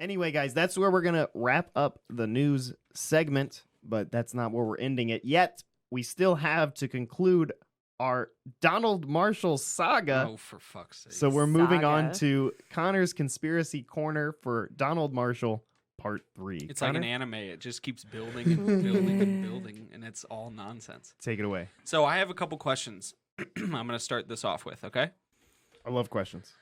Anyway, guys, that's where we're going to wrap up the news segment, but that's not where we're ending it yet. We still have to conclude our Donald Marshall saga. Oh, for fuck's sake. So we're moving Saga. on to Connor's Conspiracy Corner for Donald Marshall Part 3. It's Connor, like an anime. It just keeps building and building and building, and it's all nonsense. take it away. So I have a couple questions I'm going to start this off with, okay? I love questions.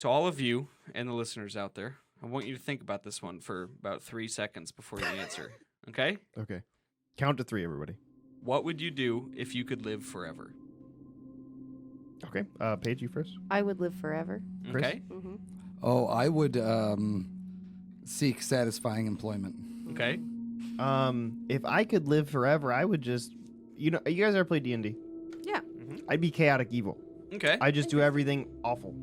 To all of you and the listeners out there, I want you to think about this one for about 3 seconds before you answer, okay? Okay. Count to 3, everybody. What would you do if you could live forever? Okay. Paige, you first. I would live forever. Chris? Okay? Mm-hmm. Oh, I would seek satisfying employment. Okay? If I could live forever, I would just, you guys ever played D&D? Yeah. I'd be chaotic evil. Okay. I just do everything awful.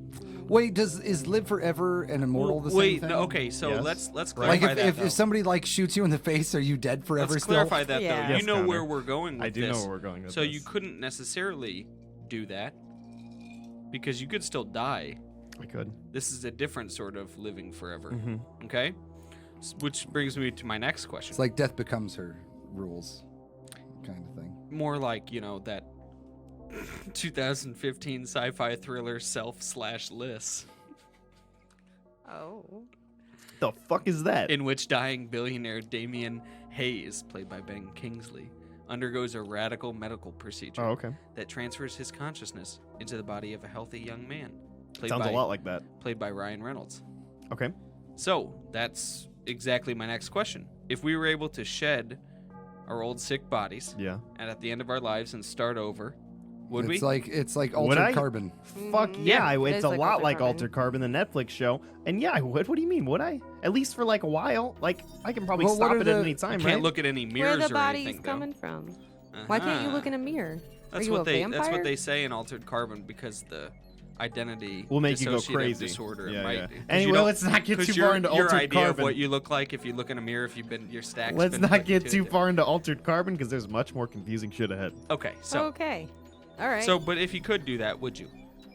Wait, is live forever and immortal the same Wait, thing? no, okay, so Yes. let's Like clarify that. if somebody like shoots you in the face, are you dead forever Let's still? clarify that, Yeah. though. Yes, You know Connor. where we're going with I do this. know where we're going with So this. you couldn't necessarily do that because you could still die. I could. This is a different sort of living forever. Mm-hmm. Okay? Which brings me to my next question. It's like death becomes her rules kind of thing. More like, that 2015 sci-fi thriller Self/Liss, Oh. The fuck is that? in which dying billionaire Damian Hayes, played by Ben Kingsley, undergoes a radical medical procedure Oh, okay. that transfers his consciousness into the body of a healthy young man. Sounds a lot like that. Played by Ryan Reynolds. Okay. So, that's exactly my next question. If we were able to shed our old sick bodies Yeah. and at the end of our lives and start over, would we? It's like Would altered I? carbon. Fuck Mhm. yeah, It it's is a like lot Altered like Carbon. Altered Carbon, the Netflix show. And yeah, I would. What do you mean? Would I? At least for like a while. Like, I can probably Well, what stop are it at the- any I time, can't right? look at any Where mirrors are the or bodies anything, coming from? Why can't you look in a mirror? That's you what a they. That's vampire? what they say in Altered Carbon because the identity Will make you go dissociative crazy. disorder Yeah, might. yeah. 'cause you Anyway, don't- let's not get 'cause too your- far into your Altered idea of Carbon. what you look like if you look in a mirror, if you've been your stacks. Let's been not put get to too the- far into Altered Carbon because there's much more confusing shit ahead. Okay, so Okay. All right. but if you could do that, would you?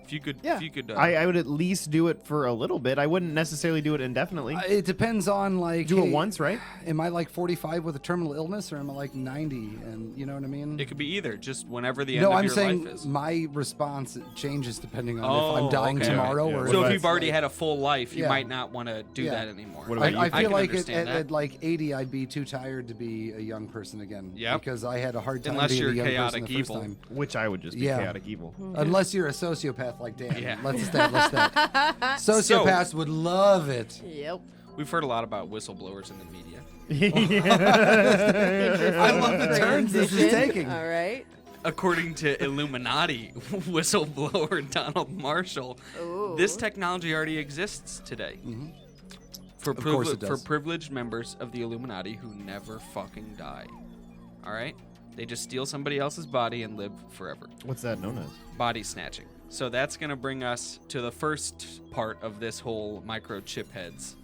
If you could, Yeah. if you could. I would at least do it for a little bit. I wouldn't necessarily do it indefinitely. It depends on like Do hey, it once, right? Am I like 45 with a terminal illness, or am I like 90? And you know what I mean? It could be either, just whenever the end No, of I'm your saying life is. my response changes depending on if I'm dying okay. tomorrow Yeah. or. So if if you've it's already like- had a full life, you Yeah. might not want to do Yeah. that anymore. What about you? I I feel can like understand that. at like 80, I'd be too tired to be a young person again. Yep. Because I had a hard time Unless being you're a young person chaotic the first evil. time. Which I would just be Yeah. chaotic evil. Unless you're a sociopath like Dan. Yeah. Let's establish that. Sociopaths would love it. Yep. We've heard a lot about whistleblowers in the media. I love the turns this is Transition. taking. All right. According to Illuminati whistleblower Donald Marshall, Ooh. this technology already exists today. For, Of course it for does. privileged members of the Illuminati who never fucking die. All right? They just steal somebody else's body and live forever. What's that known as? Body snatching. So that's going to bring us to the first part of this whole microchip heads.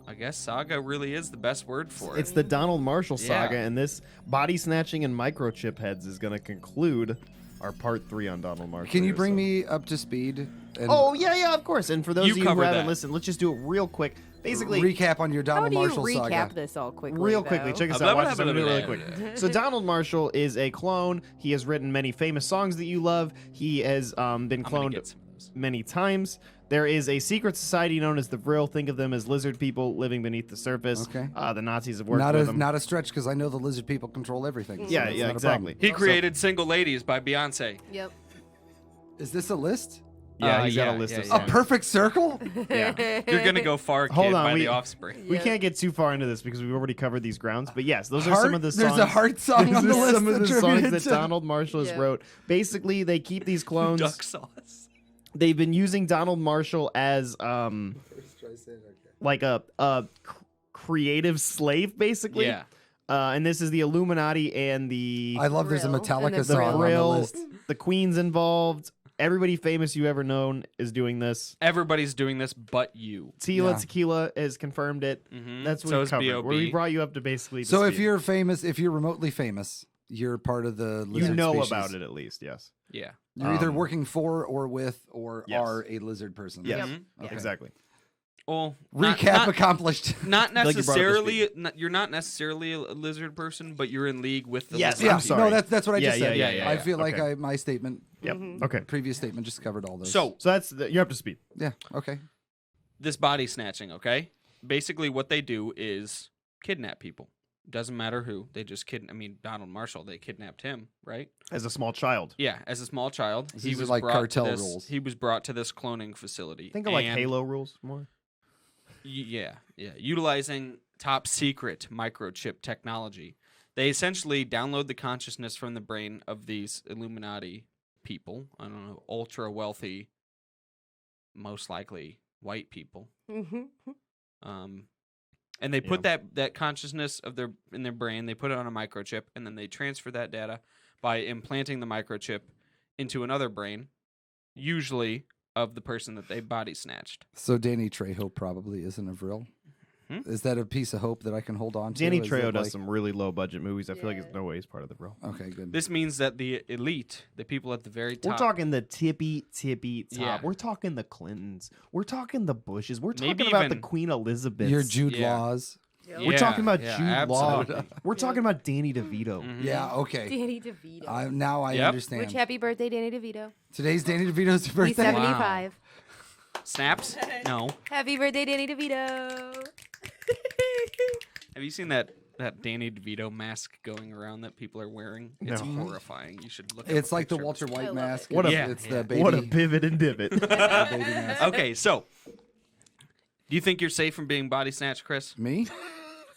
I guess saga really is the best word for It's it. the Donald Marshall saga, Yeah. and this body snatching and microchip heads is going to conclude our part 3 on Donald Marshall. Can you here, bring so- me up to speed? And Oh, yeah, of course. And for those You of you who covered haven't that. listened, let's just do it real quick. Basically, recap on your How Donald do you Marshall recap saga. this all quickly? real quickly, though? check us Blah, out. blah, Watch this. I'm blah, going to do it blah, really blah, quick. So Donald Marshall is a clone. He has written many famous songs that you love. He has been I'm gonna cloned get some of those. many times. There is a secret society known as the Vril. Think of them as lizard people living beneath the surface. Okay. The Nazis have worked Not with a them. not a stretch because I know the lizard people control everything. so Yeah, it's yeah, not a exactly. problem. He created Single Ladies by Beyonce. Yep. Is this a list? Yeah, he's got yeah, a list yeah, of yeah. A songs. perfect circle? Yeah. You're going to go far, kid, Hold on, by we- The Offspring. We Yep. can't get too far into this because we've already covered these grounds. But yes, those are some of the songs. There's a heart song on the These are list some of the songs attributed that to- Donald Marshall has Yeah. wrote. Basically, they keep these clones. Duck sauce. They've been using Donald Marshall as like a creative slave, basically. Yeah. And this is the Illuminati and the I love there's a Thrill. Metallica And the song on the Vril, list. the Queen's involved. Everybody famous you ever known is doing this. Everybody's doing this but you. Tila Yeah. Tequila has confirmed it. Mhm. That's what So we is covered. B.O.B.. Where we brought you up to basically. So if speed. you're famous, if you're remotely famous, you're part of the lizard You know species. about it at least, yes. Yeah. You're either Um, working for or with or Yes. are a lizard person. Yes, Mhm. Okay. exactly. Well, Recap accomplished. not like you brought up to necessarily. You're not necessarily a lizard person, but you're in league with the Yes, lizard Yeah, I'm people. sorry. no, that's what I Yeah, just yeah, said. yeah, yeah, I yeah. feel like Okay. my statement, Yep. Mhm. Okay. previous statement, just covered all those. So So you're up to speed. yeah, okay. this body snatching, okay? Basically, what they do is kidnap people. Doesn't matter who. They just Donald Marshall. They kidnapped him, right? As a small child. Yeah, as a small child, These he are was like brought cartel to this, rules. He was brought to this cloning facility. Think of like and Halo rules more. Yeah. Utilizing top secret microchip technology, they essentially download the consciousness from the brain of these Illuminati people. I don't know, ultra wealthy, most likely white people. Mhm. And they put that consciousness in their brain. They put it on a microchip, and then they transfer that data by implanting the microchip into another brain, usually of the person that they body snatched. So Danny Trejo probably isn't a vril. Is that a piece of hope that I can hold on to? Danny Is Trejo it does like- some really low budget movies. I feel like Yeah. there's no way he's part of the bro. Okay, good. This means that the elite, the people at the very top, We're talking the tippy top. Yeah. We're talking the Clintons. We're talking the Bushes. We're talking Maybe about the even- Queen Elizabeth. Your Jude Yeah. Laws. We're talking about yeah, Jude Law. absolutely. We're talking about Danny DeVito. Mhm. Yeah, okay. Danny DeVito. Now I Yep. understand. Which happy birthday, Danny DeVito. Today's Danny DeVito's He's birthday. 75. Snaps? No. Happy birthday, Danny DeVito. Have you seen that Danny DeVito mask going around that people are wearing? It's No. horrifying. You should look. It's up a like the picture. Walter I White love mask. it. What a- It's Yeah. the baby. What a pivot and divot. the baby mask. Okay, so do you think you're safe from being body snatched, Chris? Me?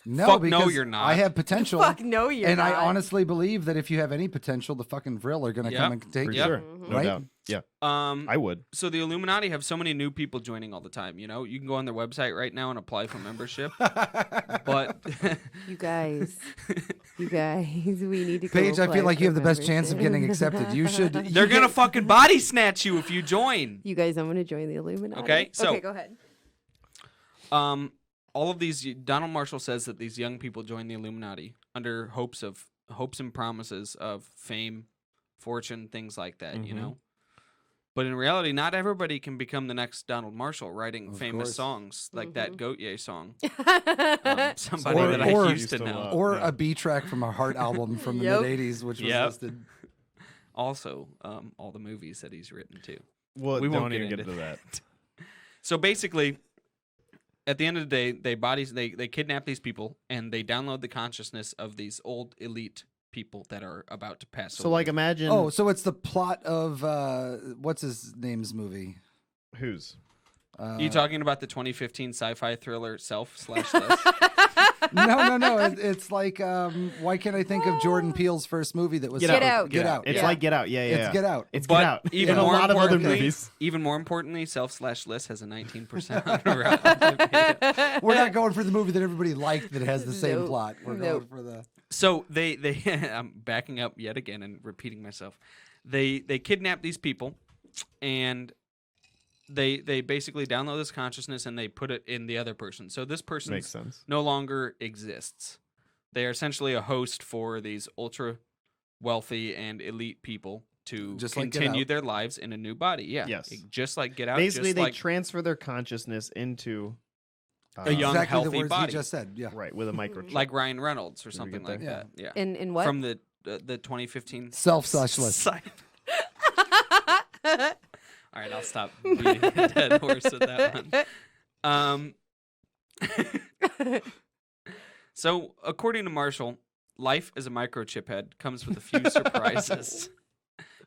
No, Fuck no, because you're not. I have potential. Fuck no, you're and not. I honestly believe that if you have any potential, the fucking Vril are going to come Yep. and take For you. Yep. sure. No Right? doubt. Yeah, I would. So the Illuminati have so many new people joining all the time. You know, you can go on their website right now and apply for membership. But You guys, we need to go Paige, I apply feel like you for have the best chance of getting membership. accepted. You should. they're gonna fucking body snatch you if you join. You guys, I'm gonna join the Illuminati. Okay, so- okay, go ahead. All of these, Donald Marshall says that these young people join the Illuminati under hopes and promises of fame, fortune, things like that. You Mhm. know. But in reality, not everybody can become the next Donald Marshall, writing Of famous course. songs like that Mhm. Goat Ye song. Mm-hmm. Somebody Or- that I or- used to know. Or Yeah. a B track from a Heart album from the Yep. mid '80s, which was Yep. listed. Also, all the movies that he's written too. Well, We won't don't get even get into into that. So basically, at the end of the day, they kidnap these people and they download the consciousness of these old elite people that are about to pass So, away. like, imagine Oh, so it's the plot of what's his name's movie? whose. You talking about the 2015 sci-fi thriller Self/Less? No. It's like why can't I think of Jordan Peele's first movie that was Get Get Out. Get Out. It's Yeah. like Get Out. Yeah, yeah. It's yeah. Get Out. It's But Get Out. even and a more lot of other importantly- movies. Even more importantly, Self/Less has a 19% on Rotten Tomatoes. We're not going for the movie that everybody liked that has the same Nope. plot. We're Nope. going for the So they I'm backing up yet again and repeating myself. They kidnap these people and they basically download this consciousness and they put it in the other person. So this person Makes sense. no longer exists. They are essentially a host for these ultra wealthy and elite people to Just like Get continue Out. their lives in a new body. Yeah. Yes. Just like Get Out. Basically, just they like, transfer their consciousness into A young, exactly healthy the words body. you just said. Yeah. right with a microchip. like Ryan Reynolds or Did we something get like there? that. Yeah. In what? From the 2015 Self/less. All right, I'll stop beating a dead horse with that one. So, according to Marshall, life as a microchip head comes with a few surprises.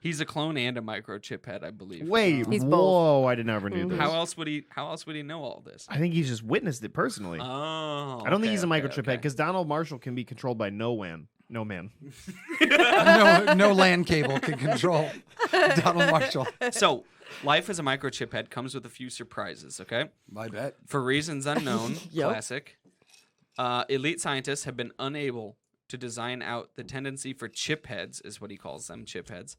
He's a clone and a microchip head, I believe. Wait, He's both. whoa! I did never knew Mhm. this. How else would he know all this? I think he's just witnessed it personally. Oh, I don't think he's a okay, microchip okay. head because Donald Marshall can be controlled by no man. No man. no LAN cable can control Donald Marshall. So, life as a microchip head comes with a few surprises, okay? I bet. For reasons unknown, Yep. classic, elite scientists have been unable to design out the tendency for chip heads, is what he calls them, chip heads,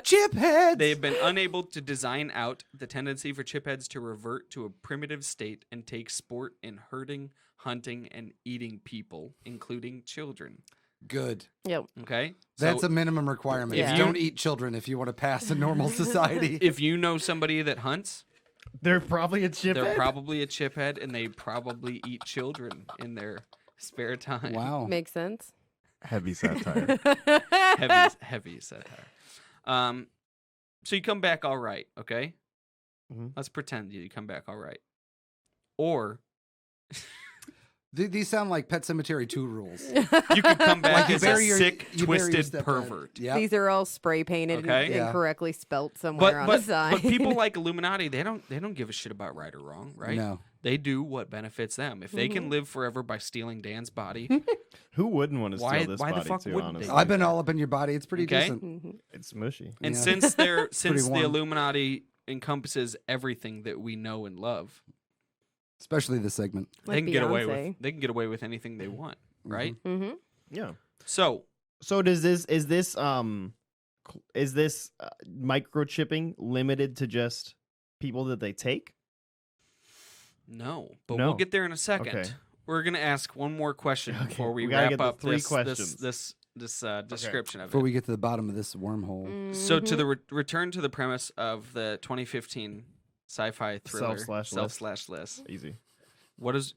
Chip heads. They have been unable to design out the tendency for chipheads to revert to a primitive state and take sport in herding, hunting, and eating people, including children. Good. Yep. Okay? That's So a minimum requirement. Yeah. You don't eat children if you want to pass in normal society. if you know somebody that hunts, They're probably a chip. they're probably a chiphead, and they probably eat children in their spare time. Wow. Makes sense. Heavy satire. Heavy satire. So you come back all right, okay? Mhm. Let's pretend you come back all right. Or These sound like Pet Cemetery 2 rules. you could come back you as a bury your- sick, you bury your twisted stepdad. pervert. Yeah. These are all spray painted Okay. and Yeah. incorrectly spelt somewhere on the side. But people like Illuminati, they don't give a shit about right or wrong, right? No. They do what benefits them. If they can live forever by stealing Dan's body, Who wouldn't want to steal Why- this why the body fuck too, wouldn't they? honestly? I've been all up in your body. It's pretty Okay. decent. Mhm. It's mushy. and Yeah. since the warm. Illuminati encompasses everything that we know and love, Especially this segment. they Like can get away Beyonce. with anything they want, right? Mm-hmm. Yeah. So So is this microchipping limited to just people that they take? no, but No. we'll get there in a second. Okay. We're gonna ask one more question Okay, before we we gotta wrap get the up 3 this questions. description of Before it. we get to the bottom of this wormhole. So to the return to the premise of the 2015 sci-fi thriller Self/List. Easy. What does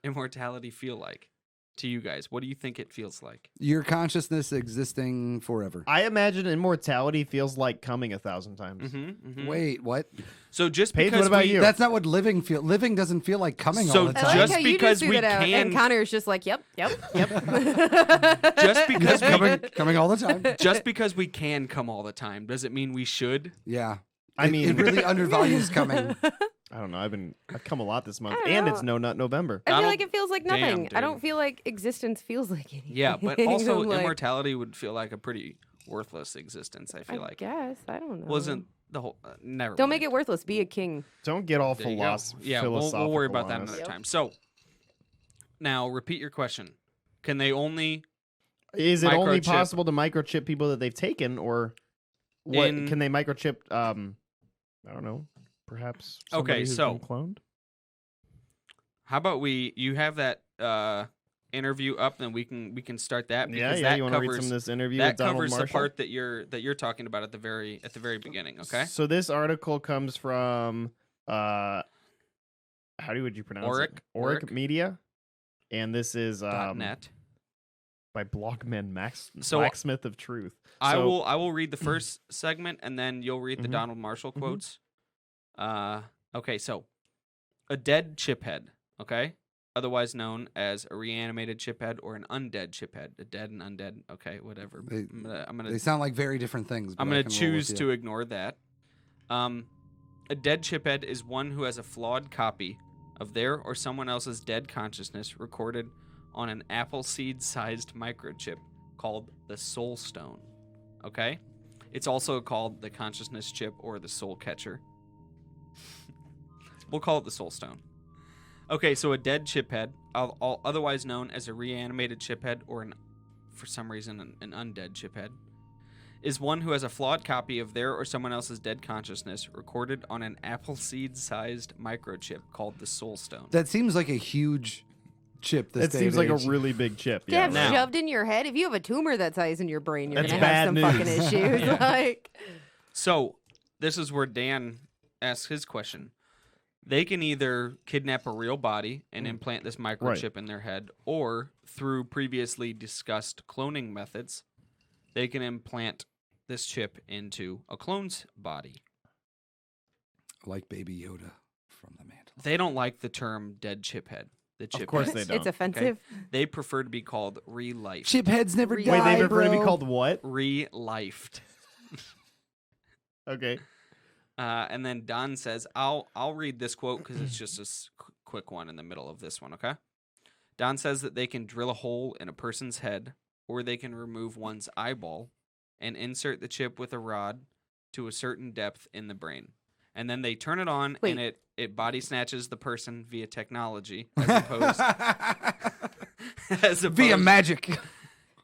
immortality feel like to you guys? What do you think it feels like? Your consciousness existing forever. I imagine immortality feels like coming 1,000 times. Wait, what? So just Paige, because what about we, you? That's not what living feel. Living doesn't feel like coming So all the I time. like Just how you because just we threw that out, can- and Connor's just like, yep. just because coming all the time. just because we can come all the time, does it mean we should? Yeah. I It mean, really undervalues coming. I don't know. I've come a lot this month, I don't and know. it's No Nut November. I feel Donald- like it feels like Damn, nothing. I dude. don't feel like existence feels like anything. Yeah, but also Like, immortality would feel like a pretty worthless existence. I I feel like guess I don't know. wasn't the whole never. Don't mind. make it worthless. Be a king. Don't get all There you go. philosophical. Yeah, we'll worry about that on us. another Yep. time. So now repeat your question. Can they only Is it only Microchip. possible to microchip people that they've taken, or what? In- Can they microchip? I don't know. Perhaps. Okay, somebody who's so- been cloned. How about you have that interview up, then we can start that because Yeah. that You want to read covers some of this interview? that with Donald covers the Marshall? part that you're talking about at the very beginning. Okay. So this article comes from how would you pronounce Oric? it? Oric Oric? Media, and this is .net. by Blogman So- Blacksmith of Truth. I So- will read the first segment and then you'll read the Mhm. Donald Marshall Mhm. quotes. Okay, so a dead chiphead, okay? Otherwise known as a reanimated chiphead or an undead chiphead. A dead and undead, okay, whatever. They- I'm gonna They sound like very different things. but I'm I going can to roll choose with to you. ignore that. A dead chiphead is one who has a flawed copy of their or someone else's dead consciousness recorded on an apple seed-sized microchip called the Soul Stone. Okay? It's also called the consciousness chip or the soul catcher. We'll call it the Soul Stone. Okay, so a dead chiphead, otherwise known as a reanimated chiphead or for some reason an undead chiphead, is one who has a flawed copy of their or someone else's dead consciousness recorded on an apple seed-sized microchip called the Soul Stone. That seems like a huge chip. This It day seems and like age. a really big chip. To have Now- shoved in your head. If you have a tumor that size in your brain, you're That's gonna have bad some news. fucking issues. Yeah. Like, So, this is where Dan asks his question. They can either kidnap a real body and implant this microchip in their head, or through previously discussed cloning methods, they can implant this chip into a clone's body. like Baby Yoda from the Mantle. They don't like the term dead chip head. The chip course head. they don't. it's offensive. They prefer to be called re-life. Chip heads never Wait, die, Wait, they prefer to be bro. called what? Re-lifed. Okay. And then Don says, I'll read this quote because it's just a quick one in the middle of this one, okay? Don says that they can drill a hole in a person's head, or they can remove one's eyeball and insert the chip with a rod to a certain depth in the brain. And then they turn it on, Wait. and it body snatches the person via technology, as opposed Via magic.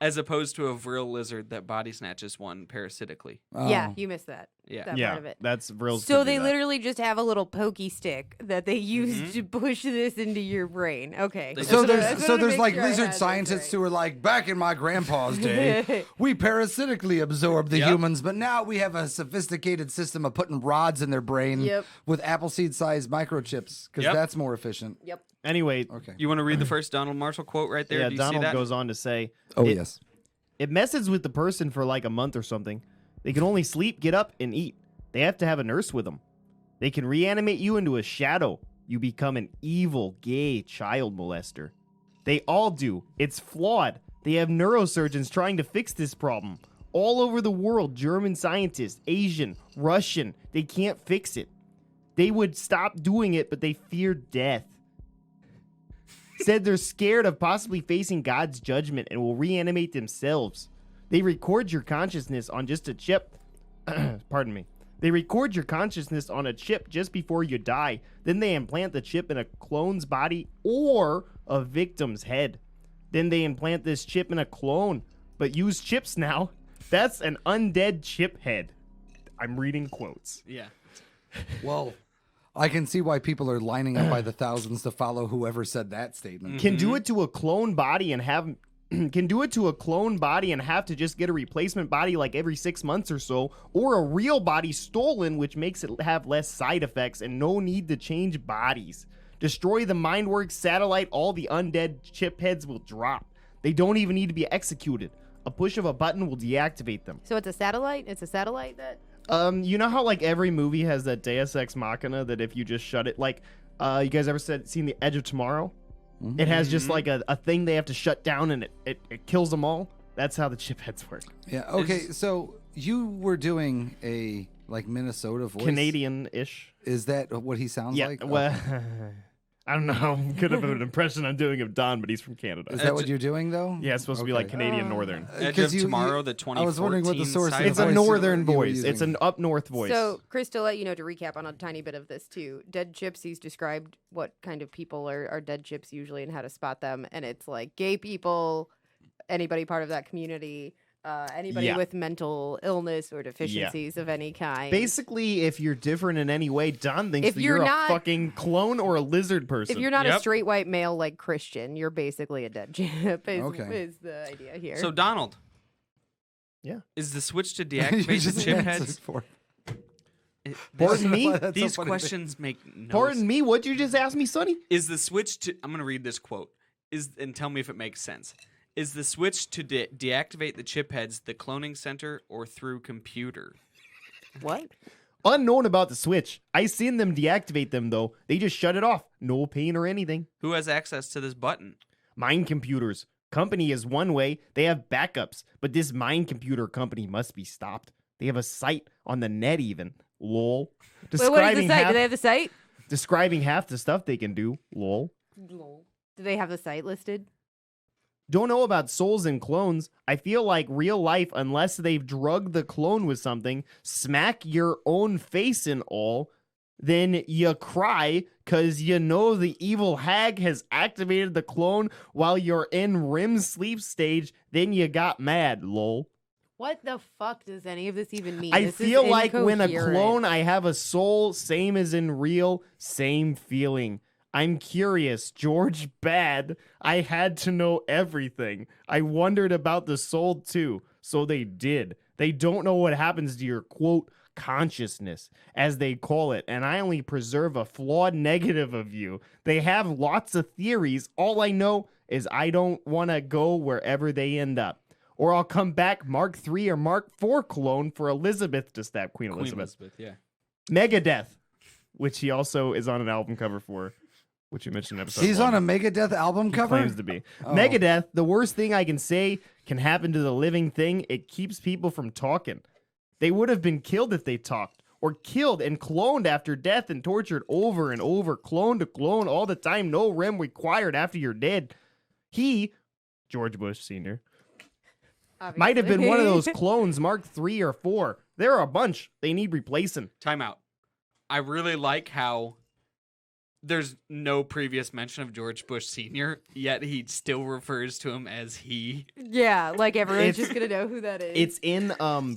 as opposed to a vril lizard that body snatches one parasitically. Yeah, Oh. you missed that. Yeah. That yeah, part of it. that's real. So they literally just have a little pokey stick that they use to push this into your brain. Okay. They So just- there's like lizard scientists who are like, back in my grandpa's day, we parasitically absorbed the Yep. humans, but now we have a sophisticated system of putting rods in their brain Yep. with appleseed-sized microchips because Yep. that's more efficient. Yep. Anyway, Okay. You want to read the first Donald Marshall quote right there? yeah, Do you see Donald that? goes on to say, Oh, It- yes. it messes with the person for like a month or something. They can only sleep, get up, and eat. They have to have a nurse with them. They can reanimate you into a shadow. You become an evil, gay child molester. They all do. It's flawed. They have neurosurgeons trying to fix this problem. All over the world, German scientists, Asian, Russian, they can't fix it. They would stop doing it, but they fear death. Said they're scared of possibly facing God's judgment and will reanimate themselves. They record your consciousness on just a chip. Pardon me. They record your consciousness on a chip just before you die. Then they implant the chip in a clone's body or a victim's head. Then they implant this chip in a clone, but use chips now. That's an undead chip head. I'm reading quotes. Yeah. Well, I can see why people are lining up by the thousands to follow whoever said that statement. Can do it to a clone body and have can do it to a clone body and have to just get a replacement body like every 6 months or so, or a real body stolen, which makes it have less side effects and no need to change bodies. Destroy the Mindworks satellite, all the undead chip heads will drop. They don't even need to be executed. A push of a button will deactivate them. So it's a satellite? It's a satellite that... You know how like every movie has that Deus Ex Machina that if you just shut it, like, you guys ever seen The Edge of Tomorrow? It has just like a thing they have to shut down and it kills them all. That's how the chip heads work. Yeah. Okay. So you were doing a like Minnesota voice. Canadian-ish. Is that what he sounds Yeah, like? well, Okay. I don't know. Good of an impression I'm doing of Don, but he's from Canada. Is that what you're doing though? Yeah, it's supposed to be like Okay. Canadian Northern. Edge 'Cause of Tomorrow, the 2014 I was wondering what the source of sci-fi. It's a voice northern you were voice. using. It's an up north voice. So, Chris, to let you know, to recap on a tiny bit of this too, dead gypsies described what kind of people are dead gyps usually and how to spot them. And it's like gay people, anybody part of that community, anybody Yeah. with mental illness or deficiencies of any kind. basically, if you're different in any way, Don thinks If that you're you're not- a fucking clone or a lizard person. if you're not a Yep. straight white male like Christian, you're basically a dead gyp Okay. is the idea here. So Donald. Yeah. Is the switch to You deactivate just the chip answered heads? for it. Pardon me? That's so These funny. questions make no Pardon sense. me, what'd you just ask me, Sonny? Is the switch to I'm going to read this quote. And tell me if it makes sense. Is the switch to deactivate the chip heads the cloning center or through computer? what? Unknown about the Switch. I seen them deactivate them, though. They just shut it off. No pain or anything. Who has access to this button? Mind computers. Company is one way. They have backups. But this mind computer company must be stopped. They have a site on the net even. Lol. Wait, what is the site? half, Do they have the site? describing half the stuff they can do. Lol. Do they have the site listed? Don't know about souls and clones. I feel like real life, unless they've drugged the clone with something, smack your own face and all, then you cry because you know the evil hag has activated the clone while you're in REM sleep stage, then you got mad, lol. What the fuck does any of this even mean? I This is feel like when a incoherent. clone, I have a soul, same as in real, same feeling. I'm curious, George Bad. I had to know everything. I wondered about the soul too, so they did. They don't know what happens to your, quote, consciousness, as they call it, and I only preserve a flawed negative of you. They have lots of theories. All I know is I don't want to go wherever they end up. Or I'll come back Mark III or Mark IV clone for Elizabeth to stab Queen Elizabeth. yeah. Megadeth, which he also is on an album cover for, which you mentioned in episode He's 1. on a Megadeth album cover? Claims to be. Oh. Megadeth, the worst thing I can say can happen to the living thing. It keeps people from talking. They would have been killed if they talked, or killed and cloned after death and tortured over and over, clone to clone all the time, no REM required after you're dead. He, George Bush Sr., might have been one of those clones, Mark III or IV. There are a bunch. They need replacing. Time out. I really like how there's no previous mention of George Bush Sr., yet he still refers to him as he. Yeah, like everyone's It's- just gonna know who that is. It's in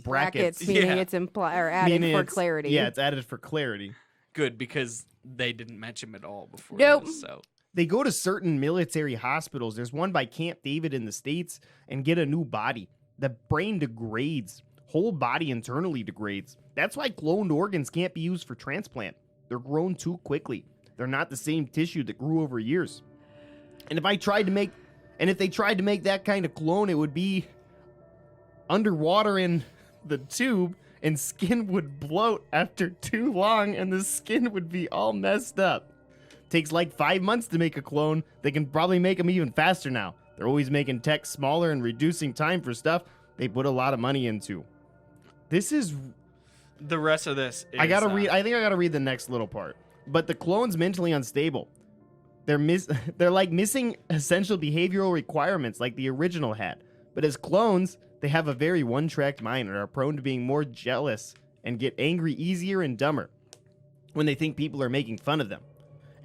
brackets. meaning Yeah. it's or added Meaning for it's- clarity. Yeah, it's added for clarity. Good, because they didn't mention him at all before Nope. this, so. They go to certain military hospitals. There's one by Camp David in the States and get a new body. The brain degrades. Whole body internally degrades. That's why cloned organs can't be used for transplant. They're grown too quickly. They're not the same tissue that grew over years. And if they tried to make that kind of clone, it would be underwater in the tube and skin would bloat after too long and the skin would be all messed up. Takes like 5 months to make a clone. They can probably make them even faster now. They're always making tech smaller and reducing time for stuff they put a lot of money into. This is... The rest of this is... I think I gotta read the next little part. But the clone's mentally unstable. They're like missing essential behavioral requirements like the original had. But as clones, they have a very one-track mind and are prone to being more jealous and get angry easier and dumber when they think people are making fun of them.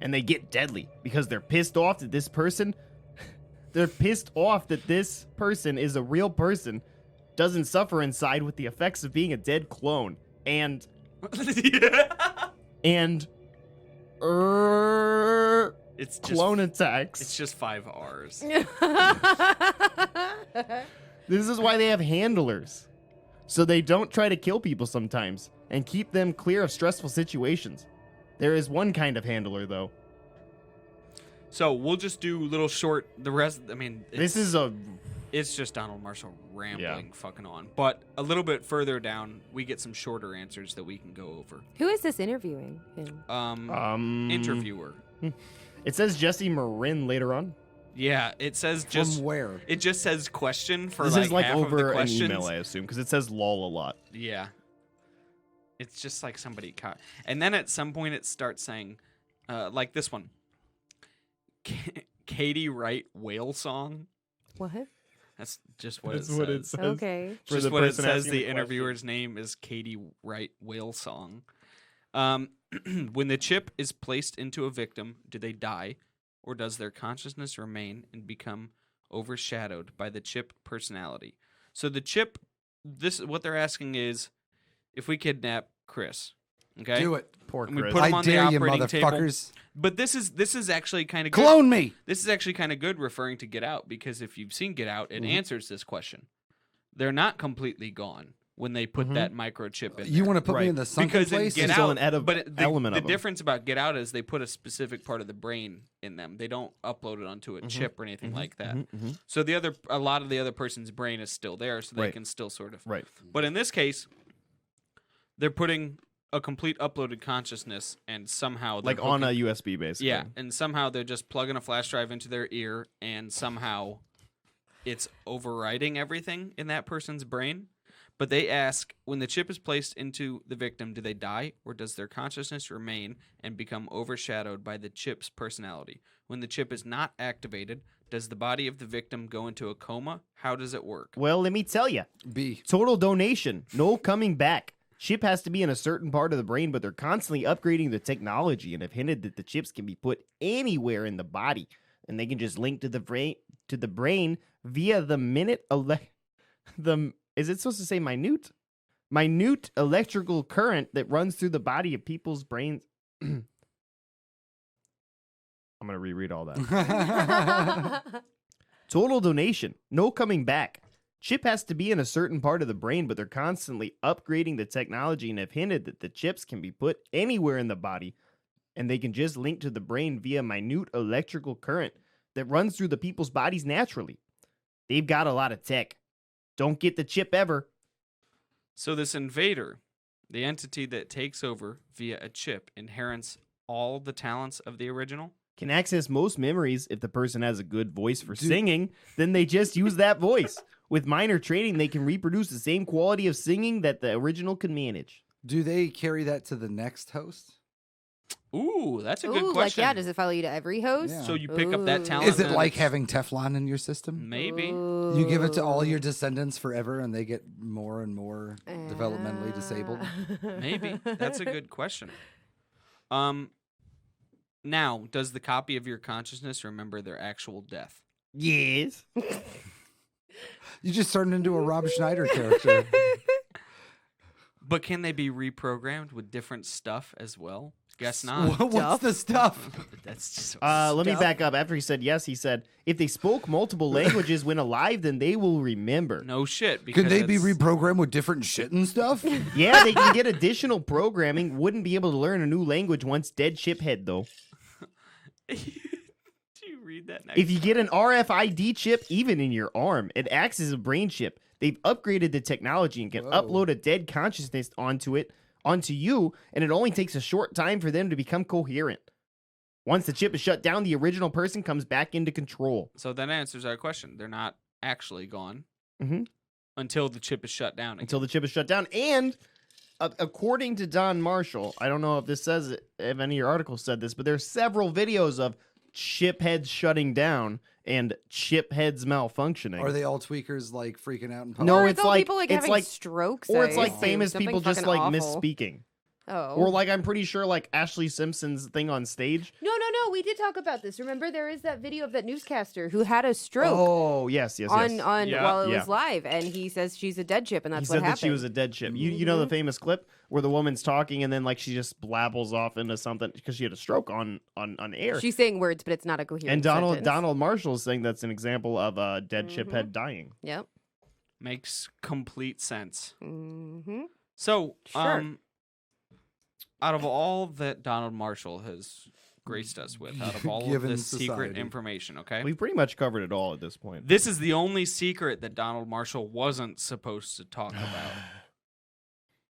And they get deadly because they're pissed off that this person is a real person, doesn't suffer inside with the effects of being a dead clone, and It's just, clone attacks. It's just 5 R's. This is why they have handlers, so they don't try to kill people sometimes and keep them clear of stressful situations. There is one kind of handler, though. So we'll just do little short. The rest, I mean, it's just Donald Marshall rambling, fucking on. But a little bit further down, we get some shorter answers that we can go over. Who is this interviewing him? Interviewer. It says Jesse Marin later on. Yeah, it says just From where? It just says question for This like is like half of the over an questions. email, I assume, because it says lol a lot. Yeah, it's just like somebody caught. And then at some point, it starts saying, like this one, Katie Wright whale song. What? That's just what That's it what says. it says. Okay. For Just the what it person says. asking The the question. interviewer's name is Katie Wright whale song. When the chip is placed into a victim, do they die, or does their consciousness remain and become overshadowed by the chip personality? So the chip, what they're asking is, if we kidnap Chris, okay, Do it. Poor And we Chris. put him I on the dare you, operating table. motherfuckers. But this is actually kind of good. Clone me. This is actually kind of good referring to Get Out, because if you've seen Get Out, it answers this question. They're not completely gone when they put that microchip in. You want to put me Right. in the sunken because in place? Get There's still Out, an but the element of 'em. difference about Get Out is they put a specific part of the brain in them. They don't upload it onto a chip or anything like that. So a lot of the other person's brain is still there, so they Right. can still sort of. Right. But in this case, they're putting a complete uploaded consciousness, and somehow they're Like on a hooking- USB, basically. yeah, and somehow they're just plugging a flash drive into their ear, and somehow it's overriding everything in that person's brain. But they ask, when the chip is placed into the victim, do they die, or does their consciousness remain and become overshadowed by the chip's personality? When the chip is not activated, does the body of the victim go into a coma? How does it work? Well, let me tell you. B. Total donation. No coming back. Chip has to be in a certain part of the brain, but they're constantly upgrading the technology and have hinted that the chips can be put anywhere in the body, and they can just link to the brain via the is it supposed to say minute electrical current that runs through the body of people's brains. I'm gonna reread all that. Total donation. No coming back. Chip has to be in a certain part of the brain, but they're constantly upgrading the technology and have hinted that the chips can be put anywhere in the body, and they can just link to the brain via minute electrical current that runs through the people's bodies naturally. They've got a lot of tech. Don't get the chip ever. So this invader, the entity that takes over via a chip, inherits all the talents of the original? Can access most memories if the person has a good voice for singing, then they just use that voice. With minor training, they can reproduce the same quality of singing that the original can manage. Do they carry that to the next host? Ooh, that's a good Ooh, like question. yeah, does it follow you to every host? Yeah. So you pick up that Ooh. talent. Is it and like it's- having Teflon in your system? Maybe. You give it to all your descendants forever and they get more and more developmentally disabled? Maybe. That's a good question. Now, does the copy of your consciousness remember their actual death? Yes. You just turned into a Rob Schneider character. But can they be reprogrammed with different stuff as well? Guess not. What's the stuff? That's just Let me back up. After he said yes, he said, if they spoke multiple languages when alive, then they will remember. no shit. Because Could they be it's- reprogrammed with different shit and stuff? Yeah, they can get additional programming. Wouldn't be able to learn a new language once dead shiphead, though. Do you read that next? If you get an RFID chip, even in your arm, it acts as a brain chip. They've upgraded the technology and can Whoa. upload a dead consciousness onto you, and it only takes a short time for them to become coherent. Once the chip is shut down, the original person comes back into control. So that answers our question. They're not actually gone Mhm. until the chip is shut down. Again. Until the chip is shut down. And according to Don Marshall, I don't know if this says it, if any of your articles said this, but there's several videos of chip heads shutting down and chip heads malfunctioning. Are they all tweakers like freaking out in public? No, Or it's all like- people like it's having like- strokes. or I it's like assume. famous Something people just fucking like awful. misspeaking. Oh. Or like I'm pretty sure like Ashley Simpson's thing on stage. No. We did talk about this. Remember, there is that video of that newscaster who had a stroke Oh yes. on Yeah. while it Yeah. was live, and he says she's a dead chip, and He that's said what that happened. she was a dead chip. You know the famous clip where the woman's talking and then like she just blabbles off into something because she had a stroke on air. She's saying words, but it's not a coherent And sentence. Donald Marshall is saying that's an example of a dead chip Mm-hmm. head dying. Yep. Makes complete sense. Mm-hmm. So, Sure. out of all that Donald Marshall has graced us with, out of all of Given this secret society. information, okay? We've pretty much covered it all at this point. This is the only secret that Donald Marshall wasn't supposed to talk about.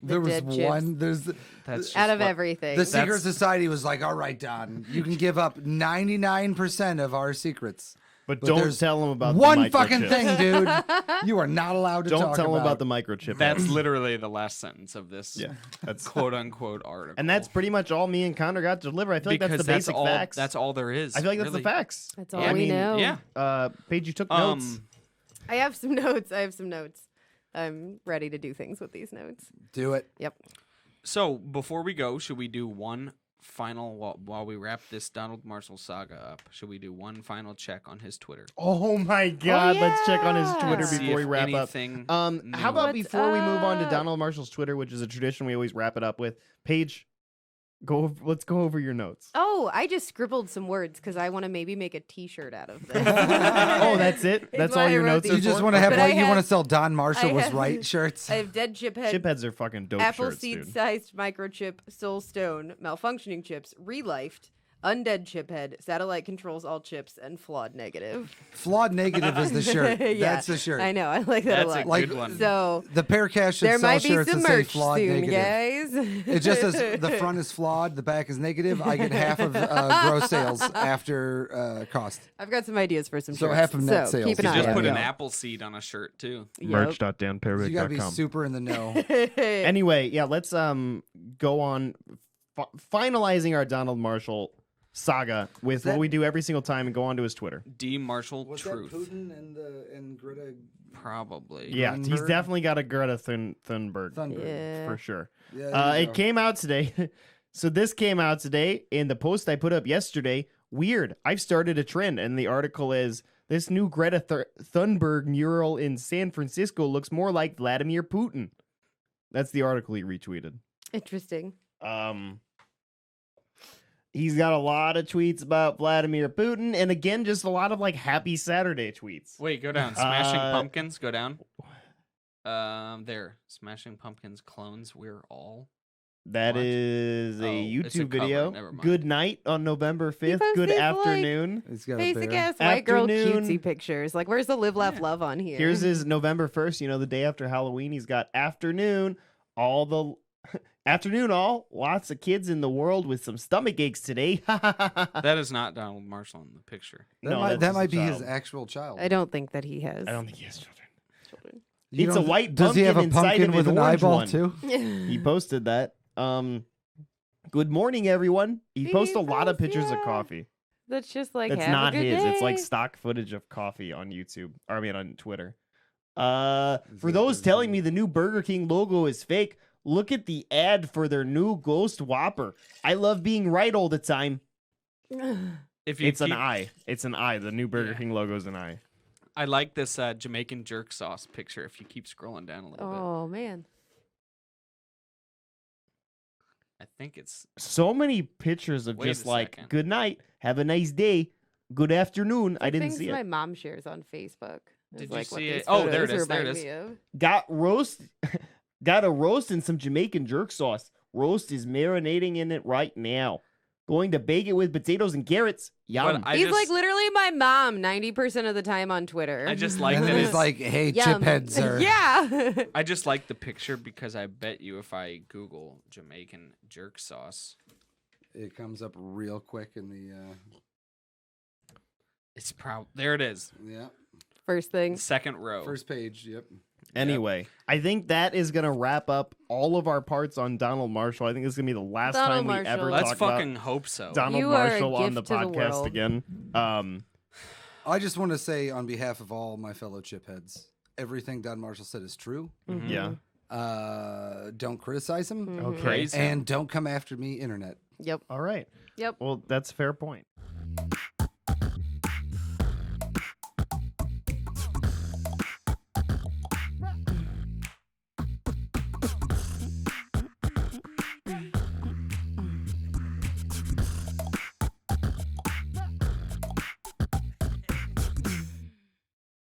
There was dead chips. one. There's That's just Out of what- everything. the secret That's- society was like, all right, Don, you can give up 99% of our secrets. But, But don't there's tell him about One the fucking microchip. thing, dude. You are not allowed to Don't talk tell him about about the microchip. That's literally the last sentence of this yeah. That's quote unquote article. and that's pretty much all me and Connor got to deliver. I feel like because that's the basic all, facts. That's all there is. I feel like that's really. the facts. That's all Yeah, we know. Yeah. Paige, you took notes. I have some notes. I'm ready to do things with these notes. Do it. Yep. So before we go, should we do one final while we wrap this Donald Marshall saga up? Should we do one final check on his Twitter? Oh my God! Let's check on his Twitter yeah. See before we if wrap up. anything How new- about What's before we move on to up? Donald Marshall's Twitter, which is a tradition we always wrap it up with? Paige, let's go over your notes. Oh, I just scribbled some words because I want to maybe make a T-shirt out of this. Oh, that's it. That's why all I your wrote notes these. are You just for? want to have But I like you want have- to sell Don Marshall I was have- right shirts. I have dead chip head, Chipheads are fucking dope apple shirts, dude. seed-sized microchip, soul stone, malfunctioning chips, relifed, undead chip head, satellite controls all chips, and flawed negative. Flawed negative is the shirt. Yeah, That's the shirt. I know. I like that That's a a lot. Like- good one. So The PearCast should there sell might be shirts some that say merch flawed soon, negative. guys. It just says the front is flawed, the back is negative. I get half of gross sales after cost. I've got some ideas for some So shirts. half of net so sales. Keep an You eye just out. put an Yeah. apple seed on a shirt too. Yep. You got to be Merch.danperrick.com. super in the know. Anyway, yeah, let's go on finalizing our Donald Marshall saga with that- what we do every single time and go on to his Twitter. D. Marshall Was Truth. that Putin and Greta Probably. Yeah, he's Thunberg? definitely got a Greta Thunberg Thunberg? Yeah. for sure. Yeah, there you It go. came out today. So this came out today in the post I put up yesterday. Weird. I've started a trend, and the article is this new Greta Thunberg mural in San Francisco looks more like Vladimir Putin. That's the article he retweeted. Interesting. He's got a lot of tweets about Vladimir Putin, and again, just a lot of like happy Saturday tweets. Wait, go down. Smashing Uh, Pumpkins, go down. There. Smashing Pumpkins clones, we're all. That What? is a Oh, YouTube it's a cover, video. never mind. Good night on November 5th. Good posted, like, afternoon. He's got a Basic bear. ass white girl Afternoon. cutesy pictures. Like, where's the live, laugh, love on here? Here's his November 1st, the day after Halloween. He's got afternoon, all the afternoon, all lots of kids in the world with some stomach aches today. That is not Donald Marshall in the picture. That No, might, that's that his might be his child. actual child. I don't think that he has. I don't think he has children. children. You It's a don't- white Does he have a pumpkin inside pumpkin of with an an orange eyeball one. too? He posted that. Good morning, everyone. He posts a lot of pictures of Yeah. coffee. That's just like It's have not a good his. Day. It's like stock footage of coffee on YouTube. Or I mean on Twitter. For that those Burger telling King? me the new Burger King logo is fake, look at the ad for their new Ghost Whopper. I love being right all the time. If you It's an keep- eye. It's an eye. The new Burger Yeah. King logo is an eye. I like this Jamaican jerk sauce picture. If you keep scrolling down a little bit, Oh man. I think it's So many pictures of Wait just a like, second. good night, have a nice day, good afternoon. I didn't Things see my it. mom shares on Facebook. It's Did you like what see it? these Oh, there it photos is, there it remind is. me of. Got roast, got a roast and some Jamaican jerk sauce. Roast is marinating in it right now. Going to bake it with potatoes and carrots. Yum. I He's just, like literally my mom 90% of the time on Twitter. I just like And that then he's it's like, "Hey, Yum. chiphead, sir." Yeah. I just like the picture because I bet you if I Google Jamaican jerk sauce, It comes up real quick in the. it's there it is, Yeah. First thing. second row. First page. Yep. Anyway, I think that is going to wrap up all of our parts on Donald Marshall. I think this is going to be the last Donald time we Marshall. ever Let's talk fucking about hope so. Donald You are a Marshall on the gift to the podcast world. again. I just want to say, on behalf of all my fellow chipheads, everything Don Marshall said is true. Mhm. Yeah. Don't criticize him, Mhm. Okay. Praise him. and don't come after me, internet. Yep. All right. Yep. Well, that's a fair point.